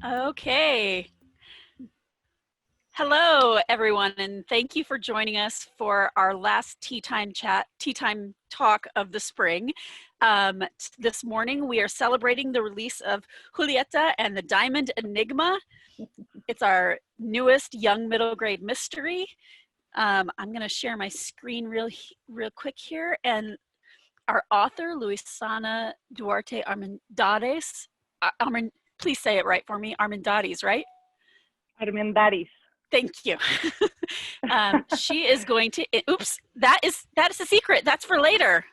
Okay. Hello, everyone, and thank you for joining us for our last tea time talk of the spring. This morning, we are celebrating the release of Julieta and the Diamond Enigma. It's our newest young middle grade mystery. I'm going to share my screen real quick here, and our author, Luisana Duarte Armendáriz. Please say it right for me. Armendáriz, right? Armendáriz. Thank you. She is going to, oops, that is a secret. That's for later.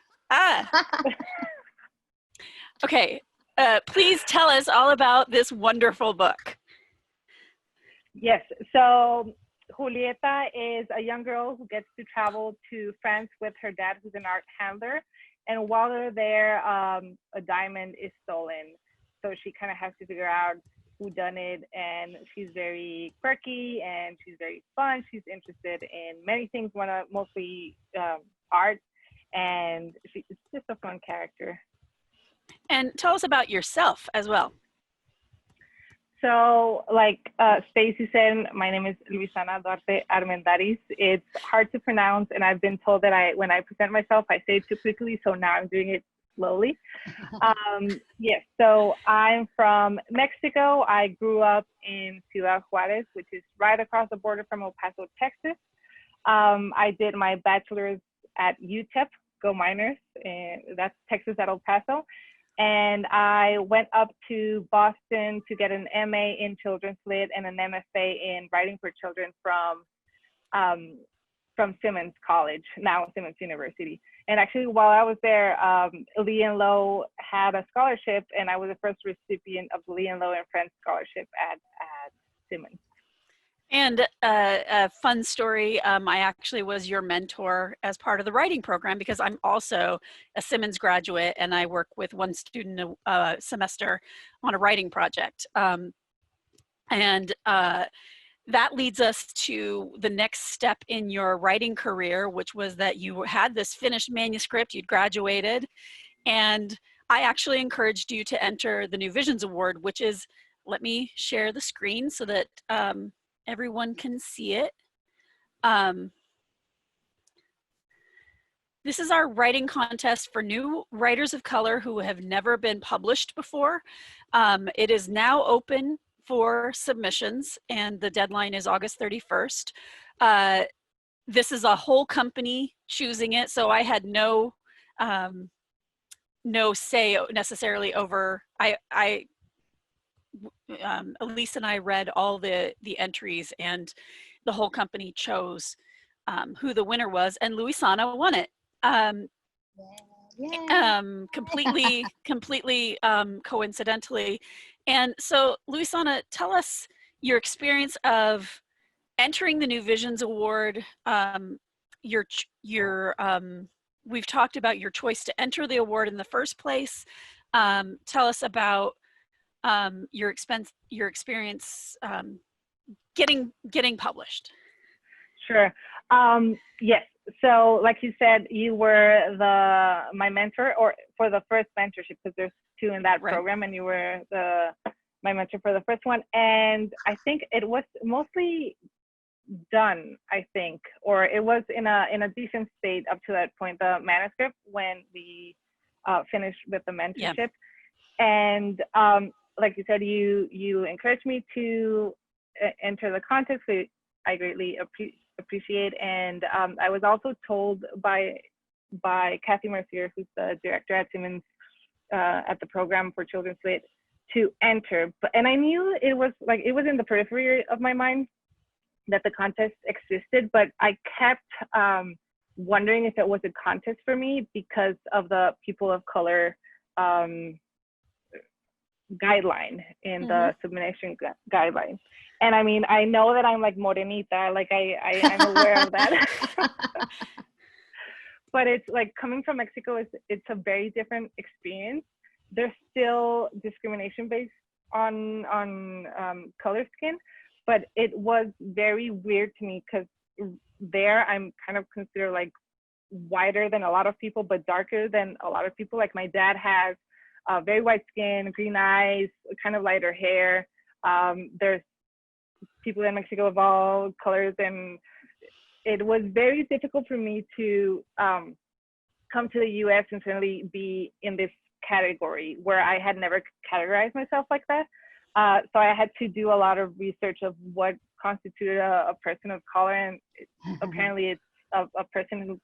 Okay, please tell us all about this wonderful book. Yes, so Julieta is a young girl who gets to travel to France with her dad, who's an art handler. And while they're there, a diamond is stolen. So she kind of has to figure out who done it, and she's very quirky and she's very fun. She's interested in many things, mostly art, and she's just a fun character. And tell us about yourself as well. So, like Stacy said, my name is Luisana Duarte Armendáriz. It's hard to pronounce, and I've been told that when I present myself, I say it too quickly, so now I'm doing it slowly. Yes, so I'm from Mexico. I grew up in Ciudad Juarez, which is right across the border from El Paso, Texas. I did my bachelor's at UTEP, go Miners, and that's Texas at El Paso. And I went up to Boston to get an MA in Children's Lit and an MFA in Writing for Children from Simmons College, now Simmons University. And actually, while I was there, Lee and Low had a scholarship, and I was the first recipient of the Lee and Low and Friends scholarship at Simmons. And a fun story, I actually was your mentor as part of the writing program because I'm also a Simmons graduate and I work with one student a semester on a writing project. That leads us to the next step in your writing career, which was that you had this finished manuscript, you'd graduated, and I actually encouraged you to enter the New Visions Award, which is, let me share the screen so that everyone can see it. This is our writing contest for new writers of color who have never been published before. It is now open for submissions, and the deadline is August 31st. This is a whole company choosing it, so I had no say necessarily over. Elise and I read all the entries, and the whole company chose who the winner was, and Luisana won it. Completely coincidentally. And so, Luisana, tell us your experience of entering the New Visions Award. We've talked about your choice to enter the award in the first place. Tell us about your experience getting published. Sure. Yes. So, like you said, you were my mentor, or for the first mentorship, because there's two in that program, and you were my mentor for the first one. And I think it was mostly done. I think, or it was in a decent state up to that point, the manuscript, when we finished with the mentorship. Yeah. And like you said, you encouraged me to enter the contest, which I greatly appreciate. And I was also told by Kathy Mercier, who's the director at Simmons at the program for Children's Lit, to enter. And I knew it was in the periphery of my mind that the contest existed, but I kept wondering if it was a contest for me because of the people of color guideline in the submission guideline. And I mean, I know that I'm like morenita, like I'm aware of that. But it's like, coming from Mexico, it's a very different experience. There's still discrimination based on color skin, but it was very weird to me because there I'm kind of considered like whiter than a lot of people, but darker than a lot of people. Like my dad has very white skin, green eyes, kind of lighter hair. There's people in Mexico of all colors, and it was very difficult for me to come to the US and suddenly be in this category where I had never categorized myself like that. So I had to do a lot of research of what constituted a person of color, and apparently it's a person who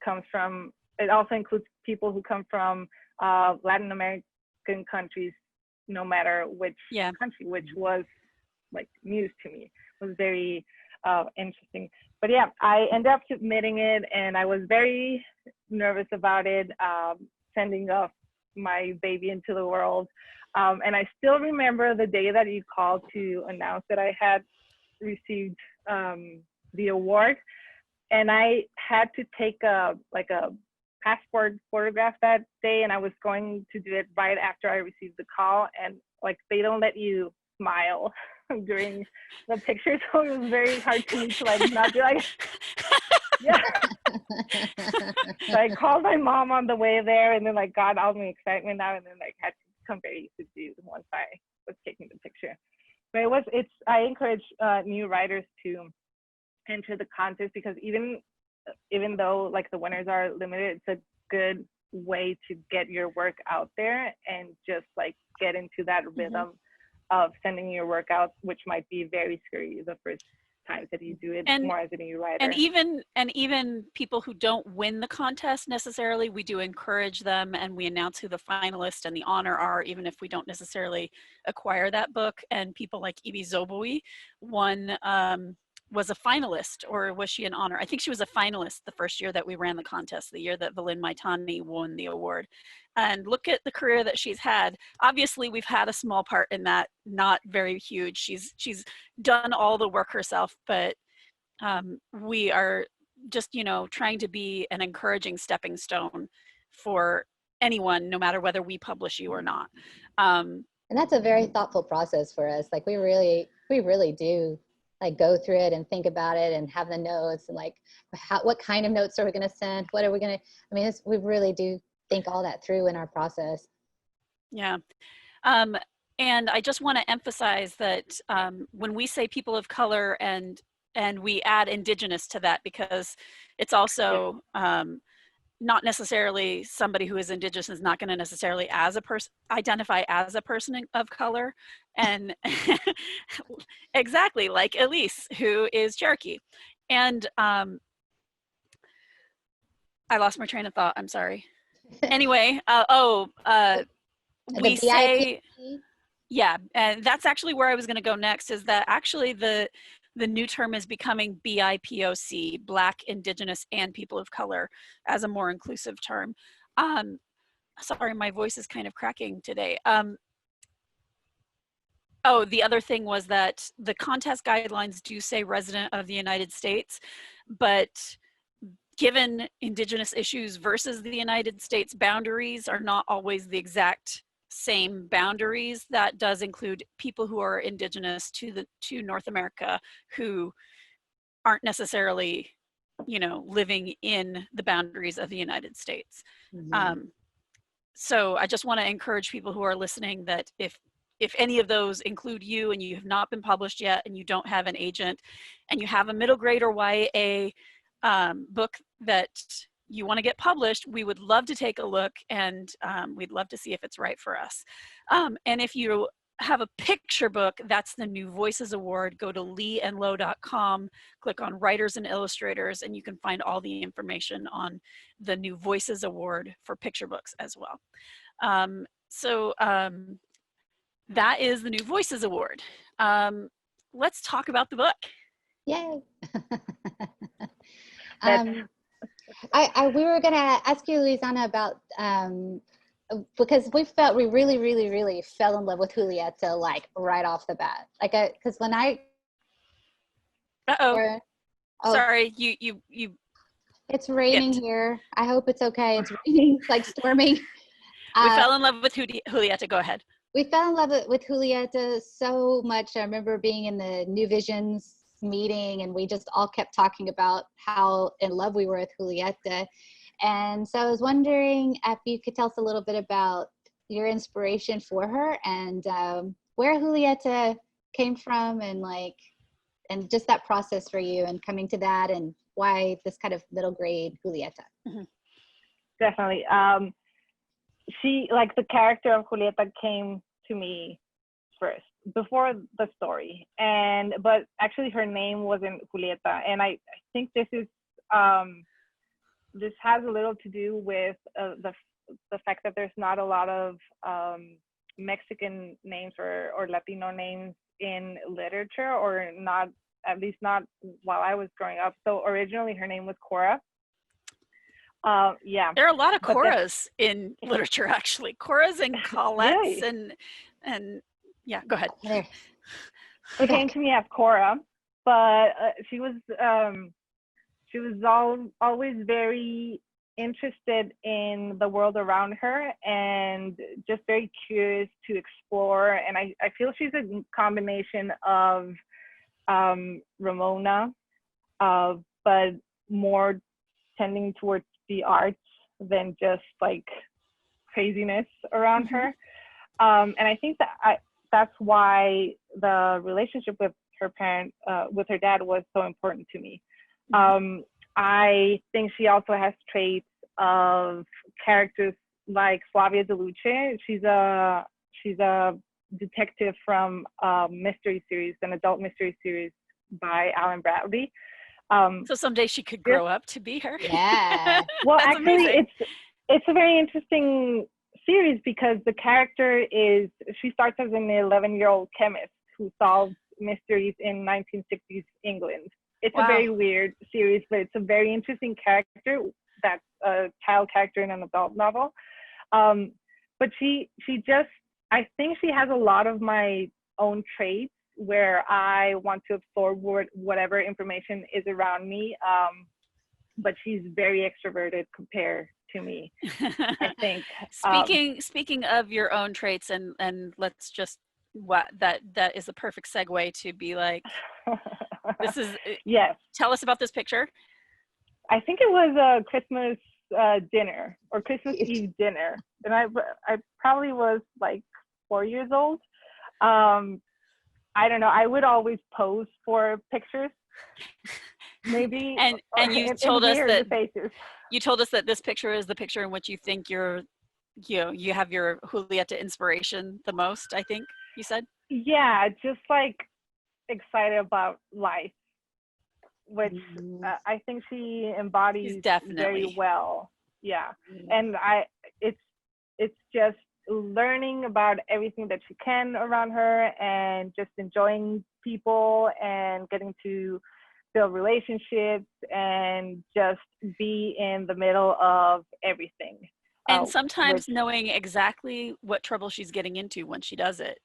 comes from, it also includes people who come from Latin American countries, no matter which country, which was like news to me. It was very interesting. But yeah, I ended up submitting it, and I was very nervous about it, sending off my baby into the world. And I still remember the day that you called to announce that I had received the award. And I had to take a passport photograph that day, and I was going to do it right after I received the call. And like, they don't let you smile during the picture, so it was very hard to me to like not do like yeah. So I called my mom on the way there, and then like got all my excitement out, and then like had to become very subdued once I was taking the picture. But I encourage new writers to enter the contest, because even though like the winners are limited, it's a good way to get your work out there and just like get into that rhythm of sending your work out, which might be very scary the first times that you do it, more as a new writer. And even people who don't win the contest necessarily, we do encourage them, and we announce who the finalists and the honor are, even if we don't necessarily acquire that book. And people like Ibi Zoboi was a finalist, or was she an honor? I think she was a finalist the first year that we ran the contest, the year that Valin Maitani won the award. And look at the career that she's had. Obviously, we've had a small part in that, not very huge. She's done all the work herself, but we are just, trying to be an encouraging stepping stone for anyone, no matter whether we publish you or not. And that's a very thoughtful process for us. Like we really do like go through it and think about it and have the notes, and like what kind of notes are we going to send? What are we going to, we really do think all that through in our process. Yeah. And I just want to emphasize that when we say people of color, and we add Indigenous to that, because it's also not necessarily somebody who is Indigenous is not going to necessarily identify as a person of color. And exactly like Elise, who is Cherokee. And I lost my train of thought. I'm sorry. Anyway, we say, yeah, and that's actually where I was going to go next, is that actually the new term is becoming BIPOC, Black, Indigenous, and People of Color, as a more inclusive term. Sorry, my voice is kind of cracking today. The other thing was that the contest guidelines do say resident of the United States, but given Indigenous issues versus the United States boundaries are not always the exact same boundaries. That does include people who are Indigenous to North America who aren't necessarily, living in the boundaries of the United States. So I just want to encourage people who are listening that if any of those include you and you have not been published yet and you don't have an agent and you have a middle grade or YA book that you want to get published, we would love to take a look, and we'd love to see if it's right for us. And if you have a picture book, that's the New Voices Award. Go to leeandlow.com, click on Writers and Illustrators, and you can find all the information on the New Voices Award for picture books as well. That is the New Voices Award. Let's talk about the book. Yay. We were going to ask you, Luisana, about, because we really, really, really fell in love with Julieta, like right off the bat. Like, because when I... Sorry, you... It's raining here. I hope it's okay. It's raining, like storming. We fell in love with Julieta. Go ahead. We fell in love with Julieta so much. I remember being in the New Visions meeting, and we just all kept talking about how in love we were with Julieta. And so I was wondering if you could tell us a little bit about your inspiration for her, and where Julieta came from, and like, and just that process for you and coming to that, and why this kind of middle grade Julieta. Mm-hmm. Definitely. She, like, the character of Julieta came to me first before the story, but actually her name wasn't Julieta, and I think this has a little to do with the fact that there's not a lot of Mexican names or Latino names in literature, or not, at least not while I was growing up. So originally her name was Cora. Yeah. There are a lot of Coras in literature, actually. Coras and Colettes, really? and yeah, go ahead. It came to me as Cora, but she was always very interested in the world around her, and just very curious to explore. And I feel she's a combination of Ramona, but more tending towards the arts than just like craziness around her. And I think that that's why the relationship with her with her dad was so important to me. I think she also has traits of characters like Flavia DeLuce. She's a detective from a mystery series, an adult mystery series by Alan Bradley. So someday she could grow up to be her. Yeah. Well, actually, it's a very interesting series, because the character she starts as an 11-year-old chemist who solves mysteries in 1960s England. It's a very weird series, but it's a very interesting character. That's a child character in an adult novel. But she just, I think she has a lot of my own traits, where I want to absorb whatever information is around me. But she's very extroverted compared to me, I think. Speaking of your own traits, and let's just, that is a perfect segue to be like, this is, yes. Tell us about this picture. I think it was a Christmas dinner, or Christmas Eve dinner, and I probably was like 4 years old. I don't know. I would always pose for pictures, maybe. And you told us that this picture is the picture in which you think you have your Julieta inspiration the most, I think you said. Yeah, just like excited about life, which I think she embodies very well. Yeah, and it's just learning about everything that she can around her, and just enjoying people, and getting to build relationships, and just be in the middle of everything. And sometimes knowing exactly what trouble she's getting into when she does it.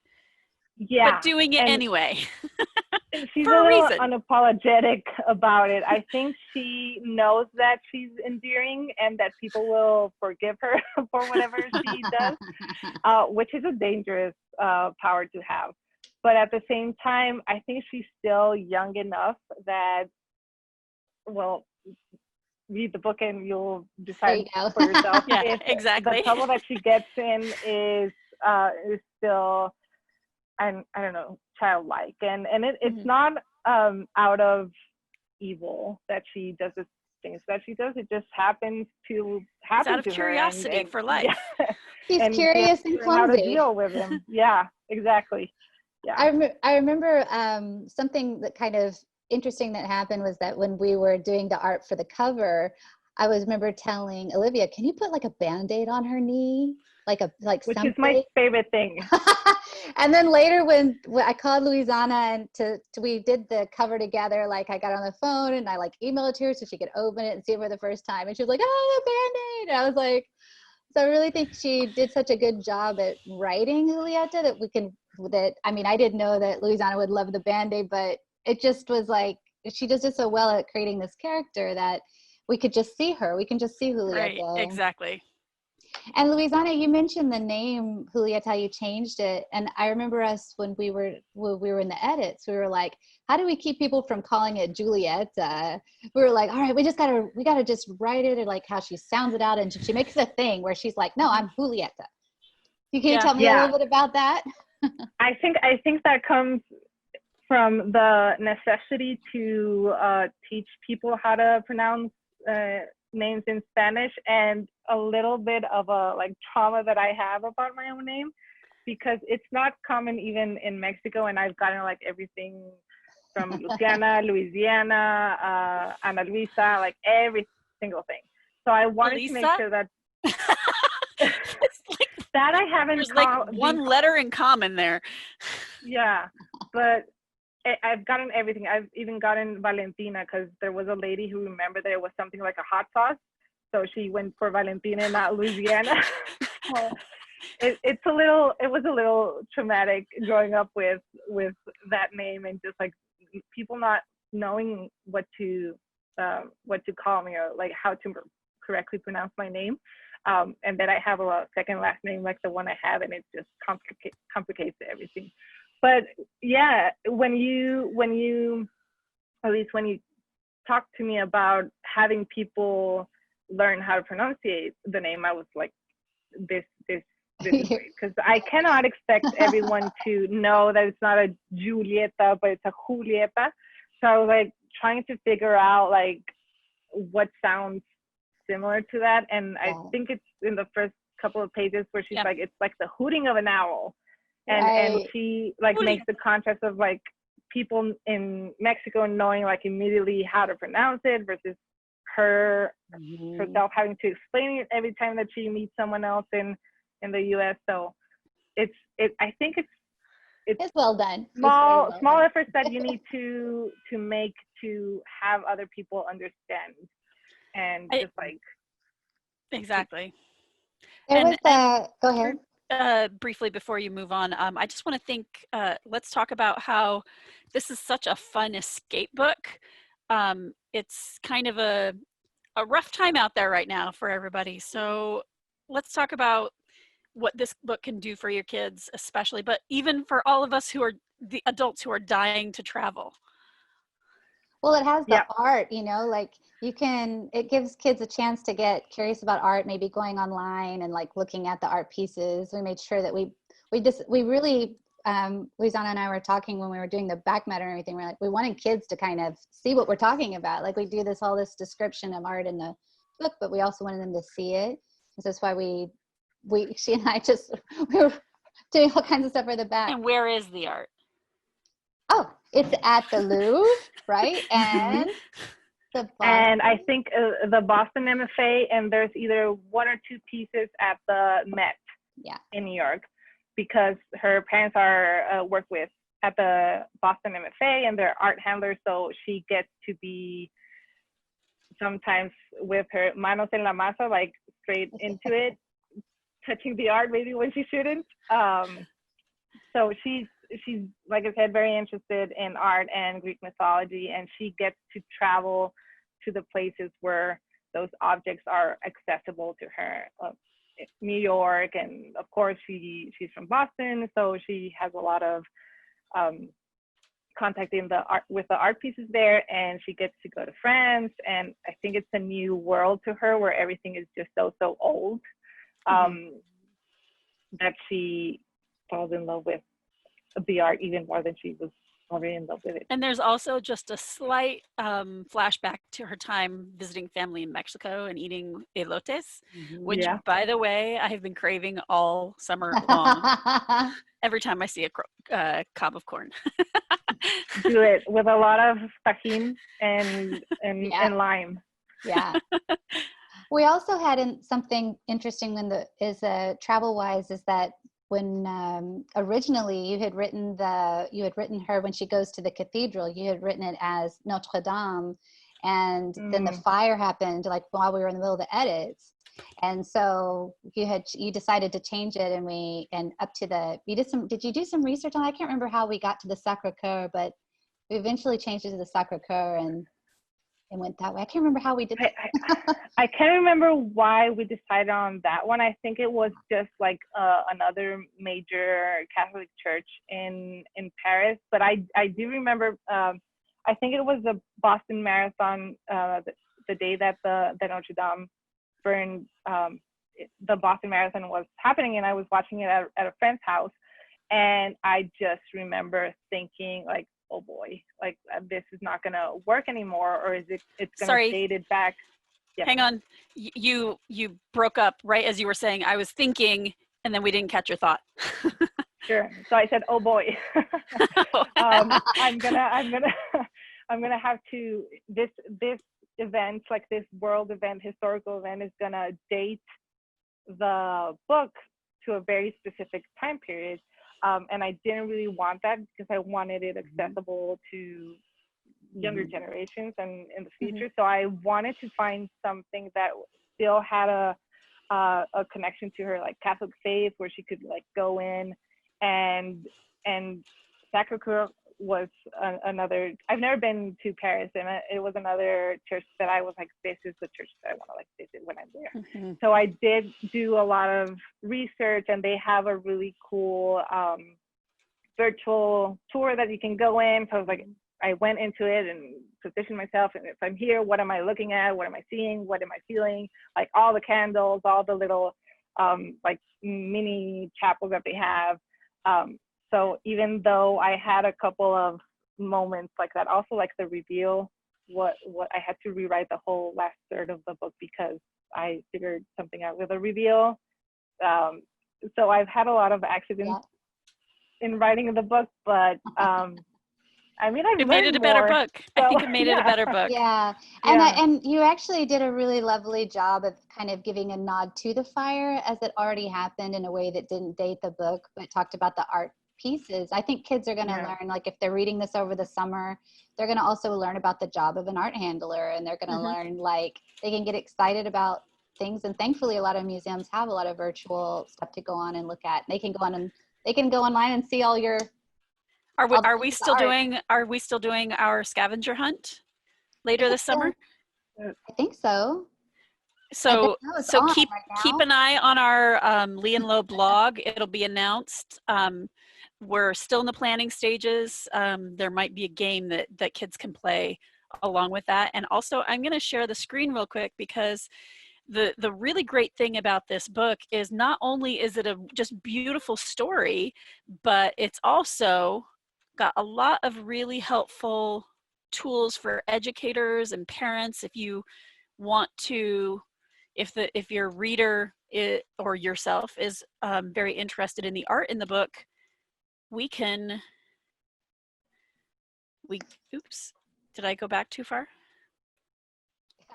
Yeah. But doing it anyway. She's for a little reason. Unapologetic about it. I think she knows that she's endearing, and that people will forgive her for whatever she does, which is a dangerous power to have. But at the same time, I think she's still young enough that, well, read the book and you'll decide for yourself. Yeah, exactly. The trouble that she gets in is still, I don't know, childlike, and it's not out of evil that she does the things that she does. It just happens to happen. It's out of curiosity and for life. Yeah. She's curious and clumsy. How to deal with him. Yeah, exactly. Yeah. I remember something that kind of interesting that happened was that when we were doing the art for the cover, I remember telling Olivia, can you put like a Band-Aid on her knee? Which something? Is my favorite thing. And then later when I called Luisana and we did the cover together, like I got on the phone and I like emailed it to her so she could open it and see it for the first time. And she was like, oh, a Band-Aid. And I was like, so I really think she did such a good job at writing Julieta I didn't know that Luisana would love the Band-Aid, but it just was like, she just did so well at creating this character that we could just see her. We can just see Julieta. Right, exactly. And Luisana, you mentioned the name Julieta, how you changed it. And I remember us when we were in the edits, we were like, how do we keep people from calling it Julieta? We were like, all right, we gotta just write it, or like how she sounds it out. And she makes a thing where she's like, no, I'm Julieta. Can you tell me a little bit about that? I think that comes from the necessity to teach people how to pronounce names in Spanish, and a little bit of a like trauma that I have about my own name, because it's not common even in Mexico, and I've gotten like everything from Luciana, Louisiana, Ana Luisa, like every single thing. So I wanted to make sure that that I haven't. There's like one letter in common there. Yeah, but I've gotten everything. I've even gotten Valentina, because there was a lady who remembered that it was something like a hot sauce, so she went for Valentina, not Louisiana. So it was a little traumatic growing up with that name, and just like people not knowing what to call me, or like how to correctly pronounce my name. And then I have a second last name like the one I have, and it just complicates everything. But yeah, when you at least when you talk to me about having people learn how to pronunciate the name, I was like, this is great, because I cannot expect everyone to know that it's not a Julieta, but it's a Julieta. So I was like trying to figure out like what sounds similar to that, and I think it's in the first couple of pages where she's like, it's like the hooting of an owl, and she like makes the contrast of like people in Mexico knowing like immediately how to pronounce it versus herself having to explain it every time that she meets someone else in the U.S. So I think it's well done. Small efforts that you need to make to have other people understand, and just like exactly. Go ahead. Briefly before you move on, I just want to think. Let's talk about how this is such a fun escape book. It's kind of a rough time out there right now for everybody. So let's talk about what this book can do for your kids, especially, but even for all of us who are the adults who are dying to travel. Well, it has the art, like it gives kids a chance to get curious about art, maybe going online and like looking at the art pieces. We made sure that we really, Luisana and I were talking when we were doing the back matter and everything. We're like, we wanted kids to kind of see what we're talking about. Like we do all this description of art in the book, but we also wanted them to see it. So that's why she and I we were doing all kinds of stuff for the back. And where is the art? Oh, it's at the Louvre, right? And and I think the Boston MFA, and there's either one or two pieces at the Met in New York, because her parents are work with at the Boston MFA, and they're art handlers, so she gets to be sometimes with her manos en la masa, like straight into it, touching the art maybe when she shouldn't. So she's like I said, very interested in art and Greek mythology, and she gets to travel to the places where those objects are accessible to her. New York, and of course she's from Boston, so she has a lot of contact with the art pieces there, and she gets to go to France, and I think it's a new world to her where everything is just so old, that she falls in love with the art even more than she was already in love with it. And there's also just a slight flashback to her time visiting family in Mexico and eating elotes, which, by the way, I have been craving all summer long. Every time I see a cob of corn. Do it with a lot of tajin and lime. Yeah. We also had something interesting travel-wise is that when originally you had written her when she goes to the cathedral, you had written it as Notre Dame, and then the fire happened like while we were in the middle of the edits, and so you decided to change it, did you do some research on it? I can't remember how we got to the Sacré-Cœur, but we eventually changed it to the Sacré-Cœur and went that way. I can't remember how we did it. I can't remember why we decided on that one. I think it was just like another major Catholic church in Paris. But I do remember, I think it was the Boston Marathon, the day that the Notre Dame burned. The Boston Marathon was happening, and I was watching it at a friend's house. And I just remember thinking, like, oh boy, like this is not gonna work anymore, or is it's gonna Sorry. date it back. Yeah. Hang on. You broke up right as you were saying, I was thinking, and then we didn't catch your thought. Sure. So I said, oh boy. I'm gonna have to, this event, like this world event, historical event, is gonna date the book to a very specific time period. And I didn't really want that because I wanted it accessible to younger generations and in the future. So I wanted to find something that still had a connection to her like Catholic faith, where she could like go in, and Sacré-Cœur was another. I've never been to Paris, and it was another church that I was like, this is the church that I want to like visit when I'm there. So I did do a lot of research, and they have a really cool virtual tour that you can go in. So I was like, I went into it and positioned myself, and if I'm here, what am I looking at? What am I seeing? What am I feeling? Like all the candles, all the little like mini chapels that they have. So even though I had a couple of moments like that, also like the reveal, what I had to rewrite the whole last third of the book because I figured something out with a reveal. So I've had a lot of accidents in writing the book, but I mean, I've it made it a better book. So, I think it made it a better book. Yeah, and you actually did a really lovely job of kind of giving a nod to the fire as it already happened in a way that didn't date the book, but talked about the art pieces. I think kids are going to learn, like if they're reading this over the summer, they're going to also learn about the job of an art handler, and they're going to learn, like they can get excited about things. And thankfully, a lot of museums have a lot of virtual stuff to go on and look at. They can go on and they can go online and see all your. Are we still doing our scavenger hunt later this summer? I think so. So keep an eye on our Lee and Low blog. It'll be announced. We're still in the planning stages. There might be a game that kids can play along with that. And also, I'm going to share the screen real quick because the really great thing about this book is not only is it a just beautiful story, but it's also got a lot of really helpful tools for educators and parents if you want to, if your reader or yourself is very interested in the art in the book, oops, did I go back too far?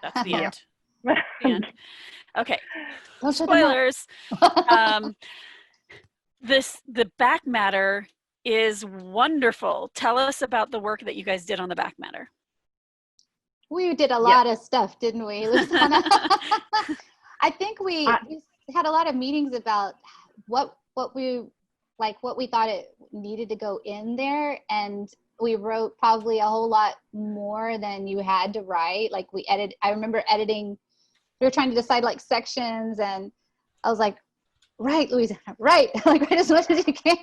That's the end. The end. Okay, spoilers. The back matter is wonderful. Tell us about the work that you guys did on the back matter. We did a lot of stuff, didn't we, Luisana? I think we had a lot of meetings about what we thought it needed to go in there, and we wrote probably a whole lot more than you had to write. Like I remember editing, we were trying to decide like sections, and I was like, right, Luisana, right, like write as much as you can.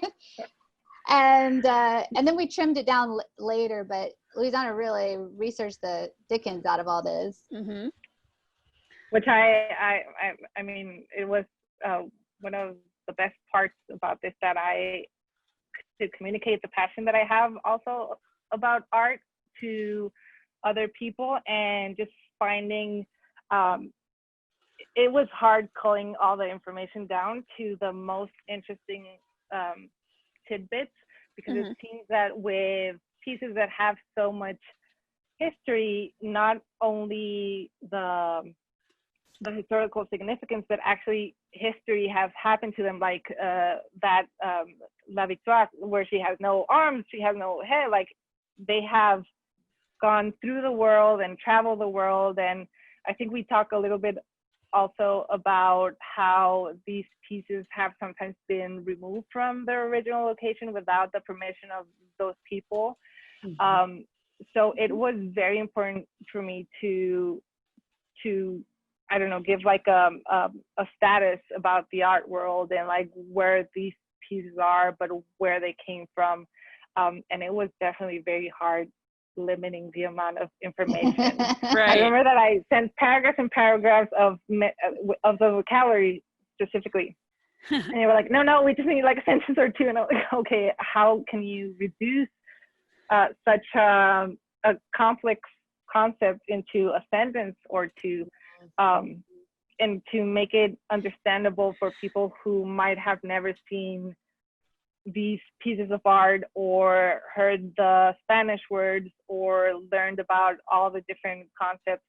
And then we trimmed it down later, but Luisana really researched the dickens out of all this. Which I mean, it was one of the best parts about this, that I could communicate the passion that I have also about art to other people, and just finding, it was hard culling all the information down to the most interesting tidbits, because it seems that with pieces that have so much history, not only the historical significance, but actually history has happened to them, like that La Victoire, where she has no arms, she has no head, like they have gone through the world and traveled the world. And I think we talk a little bit also about how these pieces have sometimes been removed from their original location without the permission of those people. So it was very important for me to I don't know, give like a status about the art world and like where these pieces are, but where they came from. And it was definitely very hard limiting the amount of information. Right. I remember that I sent paragraphs and paragraphs of the vocabulary specifically. And they were like, no, we just need like a sentence or two. And I was like, okay, how can you reduce such a complex concept into a sentence, or to and to make it understandable for people who might have never seen these pieces of art, or heard the Spanish words, or learned about all the different concepts,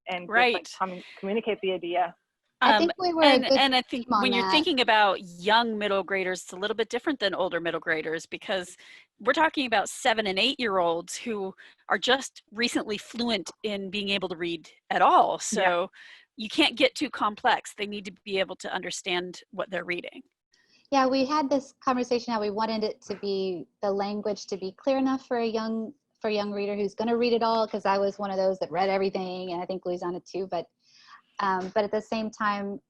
and Right. just like communicate the idea. I think we were a good and I think team on when you're that. thinking about young middle graders, it's a little bit different than older middle graders, because we're talking about 7 and 8 year olds who are just recently fluent in being able to read at all. So you can't get too complex. They need to be able to understand what they're reading. Yeah, we had this conversation how we wanted it to be, the language to be clear enough for a young reader who's going to read it all, because I was one of those that read everything, and I think Luisana too, but at the same time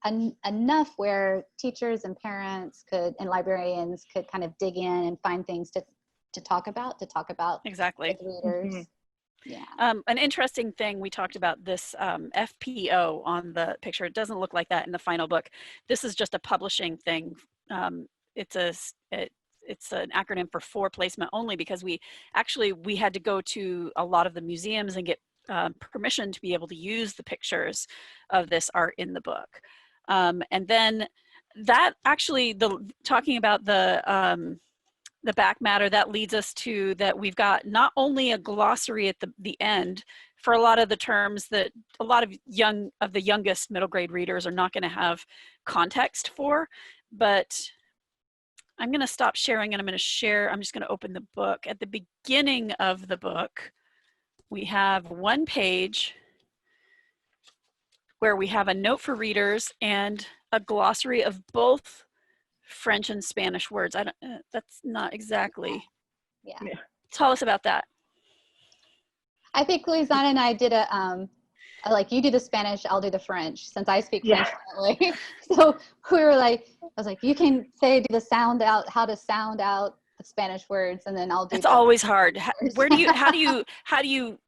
enough where teachers and parents could, and librarians could kind of dig in and find things to talk about Exactly. with readers. Mm-hmm. Yeah. An interesting thing, we talked about this FPO on the picture. It doesn't look like that in the final book. This is just a publishing thing. It's an acronym for for placement only, because we had to go to a lot of the museums and get permission to be able to use the pictures of this art in the book. And then that actually, talking about the back matter, that leads us to that we've got not only a glossary at the end for a lot of the terms that a lot of the youngest middle grade readers are not going to have context for, but I'm going to stop sharing and I'm just going to open the book. At the beginning of the book, we have one page where we have a note for readers and a glossary of both French and Spanish words. That's not exactly. Yeah. Tell us about that. I think Luisana and I did like, you do the Spanish, I'll do the French, since I speak French fluently. So we were like, I was like, you can do the sound out, how to sound out the Spanish words, and then I'll do. It's always hard. How do you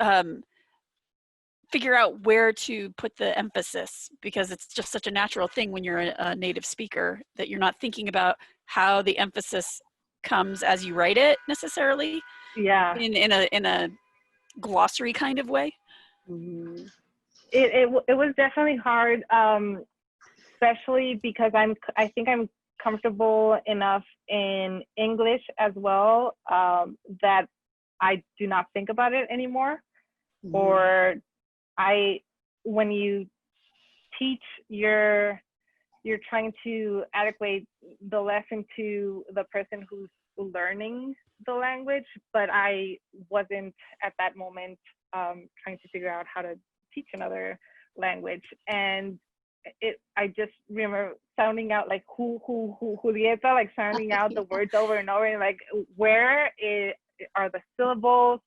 figure out where to put the emphasis? Because it's just such a natural thing when you're a native speaker that you're not thinking about how the emphasis comes as you write it necessarily. Yeah. In a glossary kind of way. Mm-hmm. It was definitely hard, especially because I think I'm comfortable enough in English as well, that I do not think about it anymore. Mm-hmm. Or when you teach, you're trying to adequate the lesson to the person who's learning the language, but I wasn't at that moment trying to figure out how to teach another language. And I just remember sounding out like Julieta, like sounding out the words over and over, and like where are the syllables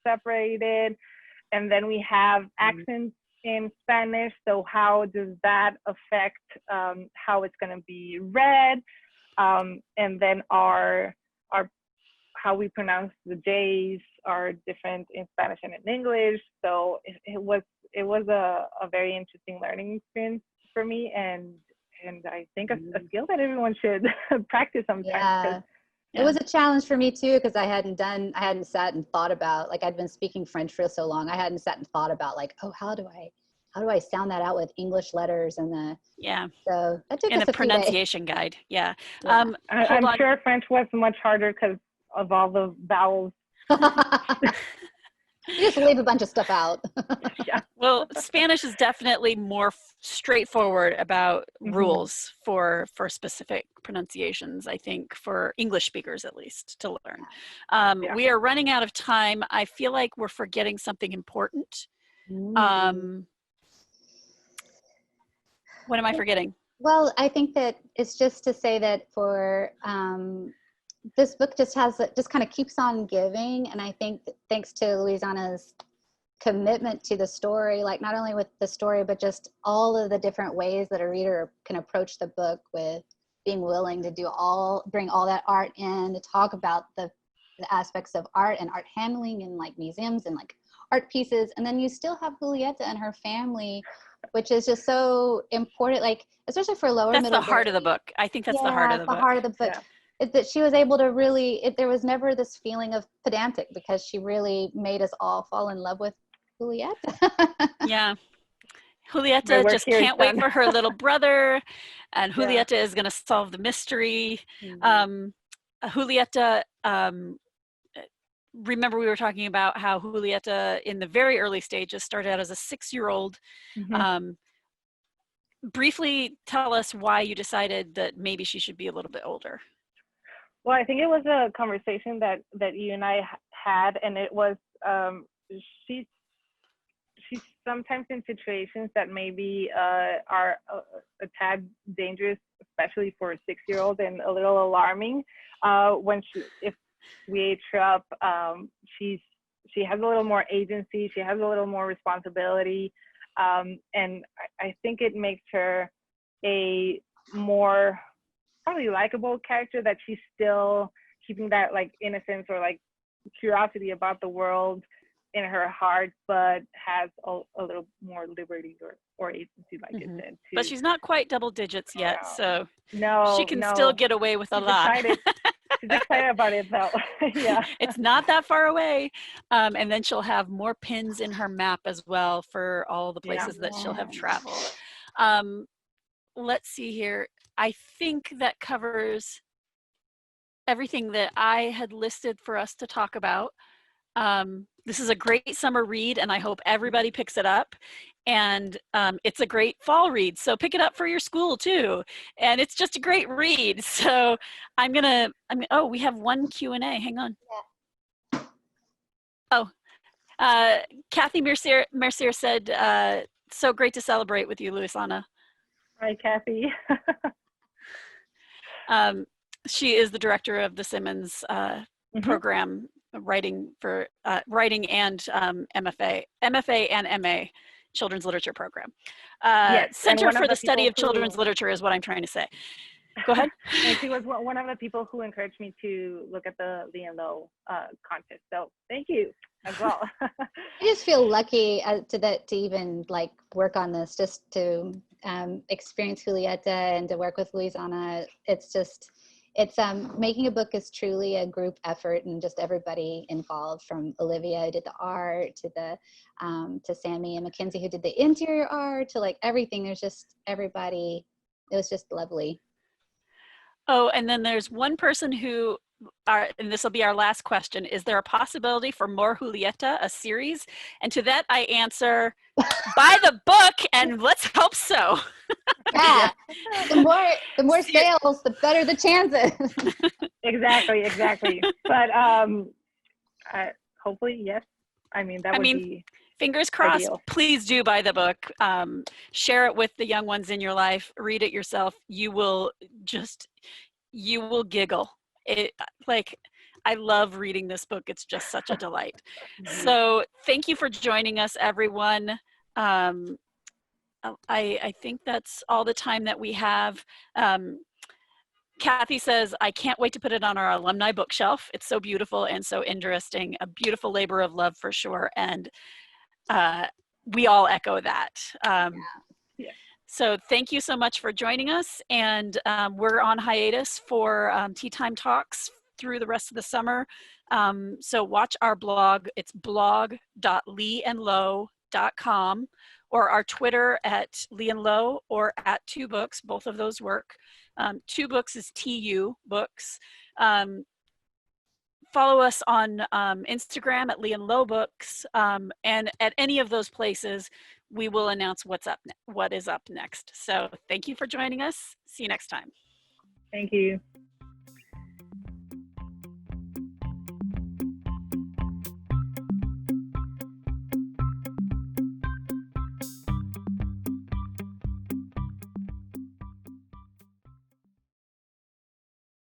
separated, and then we have accents in Spanish, so how does that affect how it's going to be read, and then our how we pronounce the J's are different in Spanish and in English. So it was a very interesting learning experience for me, and I think a skill that everyone should practice sometimes. Yeah. It was a challenge for me too, because I hadn't sat and thought about, like, I'd been speaking French for so long, I hadn't sat and thought about, like, oh, how do I sound that out with English letters and so that took us a pronunciation guide. Yeah. I'm sure French was much harder because of all the vowels. You just leave a bunch of stuff out. Yeah. Well, Spanish is definitely more straightforward about rules for specific pronunciations, I think, for English speakers at least, to learn. We are running out of time. I feel like we're forgetting something important. What am I forgetting? Well, I think that it's just to say that for this book just kind of keeps on giving, and I think thanks to Luisana's commitment to the story, like not only with the story, but just all of the different ways that a reader can approach the book, with being willing to bring all that art in, to talk about the aspects of art and art handling and like museums and like art pieces. And then you still have Julieta and her family, which is just so important, like especially for lower middle grade. That's the heart of the book. I think that's the heart of the book. The heart of the book. Yeah. that she was able to really, there was never this feeling of pedantic because she really made us all fall in love with Julieta. Yeah. Julieta just can't wait for her little brother, and Julieta is going to solve the mystery. Julieta, remember we were talking about how Julieta in the very early stages started out as a 6-year-old. Briefly tell us why you decided that maybe she should be a little bit older. Well, I think it was a conversation that you and I had, and it was she's sometimes in situations that maybe are a tad dangerous, especially for a 6-year-old, and a little alarming. If we age her up, she has a little more agency, she has a little more responsibility, and I think it makes her a more probably likable character, that she's still keeping that like innocence or like curiosity about the world in her heart, but has a little more liberty or agency, like you said. But she's not quite double digits yet, so no, she can still get away with a lot. She's excited about it though. Yeah, it's not that far away, and then she'll have more pins in her map as well for all the places that she'll have traveled. Let's see here. I think that covers everything that I had listed for us to talk about. This is a great summer read, and I hope everybody picks it up. And it's a great fall read, so pick it up for your school too. And it's just a great read. So oh, we have one Q&A. Hang on. Oh, Kathy Mercier said, so great to celebrate with you, Luisana. Hi, Kathy. She is the director of the Simmons program, writing and MFA and MA Children's Literature program. Center for the Study of Children's Literature is what I'm trying to say. Go ahead. And she was one of the people who encouraged me to look at the Lee and Low contest. So thank you as well. I just feel lucky to even like work on this, just to experience Julieta and to work with Luisana. It's making a book is truly a group effort, and just everybody involved, from Olivia who did the art to Sammy and Mackenzie who did the interior art, to like everything. There's just everybody. It was just lovely. Oh, and then there's one person who, and this will be our last question, is there a possibility for more Julieta, a series? And to that I answer, buy the book and let's hope so. Yeah, the more sales, the better the chances. Exactly. But hopefully, yes. I mean, that would be fingers crossed. ideal. Please do buy the book. Share it with the young ones in your life. Read it yourself. You will giggle. I love reading this book. It's just such a delight. So thank you for joining us, everyone. I think that's all the time that we have. Kathy says, I can't wait to put it on our alumni bookshelf. It's so beautiful and so interesting. A beautiful labor of love for sure. And we all echo that. So thank you so much for joining us. And we're on hiatus for Tea Time Talks through the rest of the summer. So watch our blog. It's blog.leeandlow.com, or our Twitter at Lee and Low, or at 2 Books. Both of those work. 2 Books is TU Books. Follow us on Instagram at Lee and Low Books, and at any of those places, we will announce what is up next. So thank you for joining us. See you next time. Thank you.